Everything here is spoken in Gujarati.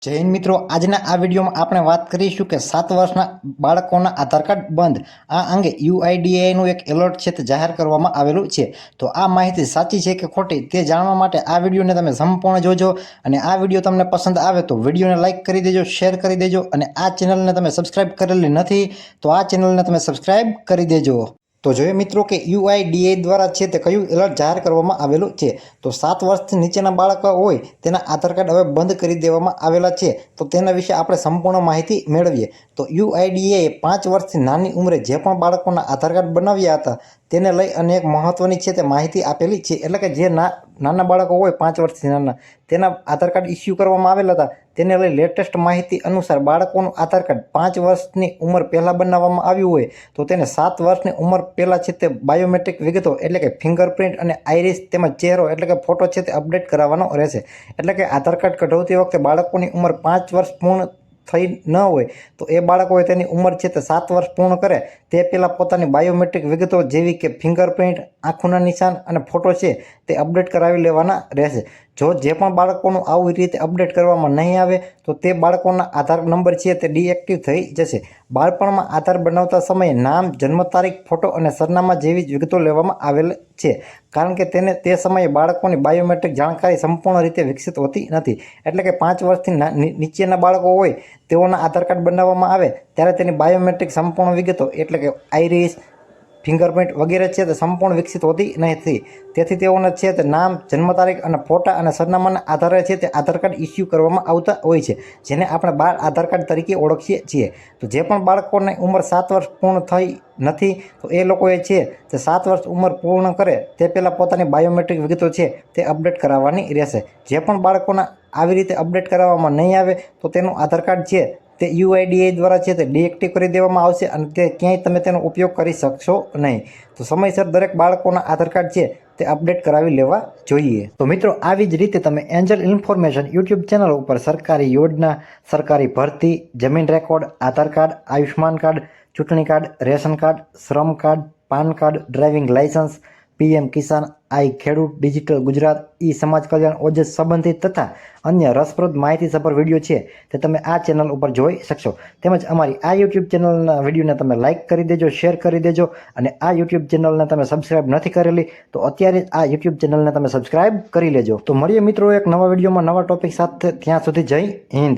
જય હિન્દ મિત્રો, આજના આ વિડીયોમાં આપણે વાત કરીશું કે 7 વર્ષના બાળકોના આધાર કાર્ડ બંધ. આ અંગે યુઆઈડીએઆઈનું એક એલર્ટ છે તે જાહેર કરવામાં આવેલું છે. તો આ માહિતી સાચી છે કે ખોટી તે જાણવા માટે આ વિડીયોને તમે સંપૂર્ણ જોજો. અને આ વિડીયો તમને પસંદ આવે તો વિડીયોને લાઇક કરી દેજો, શેર કરી દેજો. અને આ ચેનલને તમે સબસ્ક્રાઇબ કરેલી નથી તો આ ચેનલને તમે સબસ્ક્રાઇબ કરી દેજો. તો જોઈએ મિત્રો કે યુઆઈડીએઆઈ દ્વારા છે તે કયું એલર્ટ જાહેર કરવામાં આવેલું છે. તો 7 વર્ષથી નીચેના બાળકો હોય તેના આધાર કાર્ડ હવે બંધ કરી દેવામાં આવેલા છે. તો તેના વિશે આપણે સંપૂર્ણ માહિતી મેળવીએ. તો યુઆઈડીએઆઈએ 5 વર્ષથી નાની ઉંમરે જે પણ બાળકોના આધાર કાર્ડ બનાવ્યા હતા તેને લઈ અને એક મહત્વની છે તે માહિતી આપેલી છે. એટલે કે જે નાના બાળકો હોય 5 વર્ષથી નાના તેના આધાર કાર્ડ ઇસ્યુ કરવામાં આવેલા હતા તેને લઈ લેટેસ્ટ માહિતી અનુસાર બાળકોનું આધાર કાર્ડ 5 વર્ષની ઉંમર પહેલાં બનાવવામાં આવ્યું હોય તો તેને 7 વર્ષની ઉંમર પહેલાં છે તે બાયોમેટ્રિક વિગતો એટલે કે ફિંગરપ્રિન્ટ અને આઈરિસ તેમજ ચહેરો એટલે કે ફોટો છે તે અપડેટ કરાવવાનો રહેશે. એટલે કે આધાર કાર્ડ કઢાવતી વખતે બાળકોની ઉંમર 5 વર્ષ પૂર્ણ થઈ ન હોય તો એ બાળકોએ તેની ઉંમર છે તે 7 વર્ષ પૂર્ણ કરે તે પહેલાં પોતાની બાયોમેટ્રિક વિગતો જેવી કે ફિંગરપ્રિન્ટ, આંખોના નિશાન અને ફોટો છે તે અપડેટ કરાવી લેવાના રહેશે. જો જે પણ બાળકોનું આવી રીતે અપડેટ કરવામાં નહીં આવે તો તે બાળકોના આધાર નંબર છે તે ડીએક્ટિવ થઈ જશે. બાળપણમાં આધાર બનાવતા સમયે નામ, જન્મ તારીખ, ફોટો અને સરનામા જેવી જ વિગતો લેવામાં આવેલ છે. કારણ કે તે સમયે બાળકોની બાયોમેટ્રિક જાણકારી સંપૂર્ણ રીતે વિકસિત હોતી નથી. એટલે કે 5 વર્ષથી નીચેના બાળકો હોય તેઓના આધાર કાર્ડ બનાવવામાં આવે ત્યારે તેની બાયોમેટ્રિક સંપૂર્ણ વિગતો એટલે કે આઈરિસ, ફિંગરપ્રિન્ટ વગેરે છે તે સંપૂર્ણ વિકસિત હોતી નથી. તેથી તેઓને છે તે નામ, જન્મ તારીખ અને ફોટા અને સરનામાના આધારે છે તે આધાર કાર્ડ ઇસ્યુ કરવામાં આવતા હોય છે, જેને આપણે બાળ આધાર કાર્ડ તરીકે ઓળખીએ છીએ. તો જે પણ બાળકોની ઉંમર 7 વર્ષ પૂર્ણ થઈ નથી તો એ લોકોએ છે તે 7 વર્ષ ઉંમર પૂર્ણ કરે તે પહેલાં પોતાની બાયોમેટ્રિક વિગતો છે તે અપડેટ કરાવવાની રહેશે. જે પણ બાળકોના આવી રીતે અપડેટ કરાવવામાં નહીં આવે તો તેનું આધાર કાર્ડ છે તે યુઆઈડીએઆઈ દ્વારા છે તે ડીએક્ટિવ કરી દેવામાં આવશે અને તે ક્યાંય તમે તેનો ઉપયોગ કરી શકશો નહીં. તો સમયસર દરેક બાળકોના આધાર કાર્ડ છે તે અપડેટ કરાવી લેવા જોઈએ. તો મિત્રો, આવી જ રીતે તમે એન્જલ ઇન્ફોર્મેશન યુટ્યુબ ચેનલ ઉપર સરકારી યોજના, સરકારી ભરતી, જમીન record, Aadhaar card, Ayushman card, ચૂંટણી card, ration card, Shram card, PAN card, driving licence, PM Kisan, i Khedut, digital Gujarat, ઈ સમાજ કલ્યાણ, ઓજસ સંબંધિત તથા અન્ય રસપ્રદ માહિતીસભર વિડીયો છે તે તમે આ ચેનલ ઉપર જોઈ શકશો. તેમજ અમારી આ યુટ્યુબ ચેનલના વિડીયોને તમે લાઇક કરી દેજો, શેર કરી દેજો. અને આ યુટ્યુબ ચેનલને તમે સબસ્ક્રાઇબ નથી કરેલી તો અત્યારે આ યુટ્યુબ ચેનલને તમે સબસ્ક્રાઇબ કરી લેજો. તો મળીએ મિત્રો એક નવા વિડીયોમાં નવા ટોપિક સાથે. ત્યાં સુધી જય હિન્દ.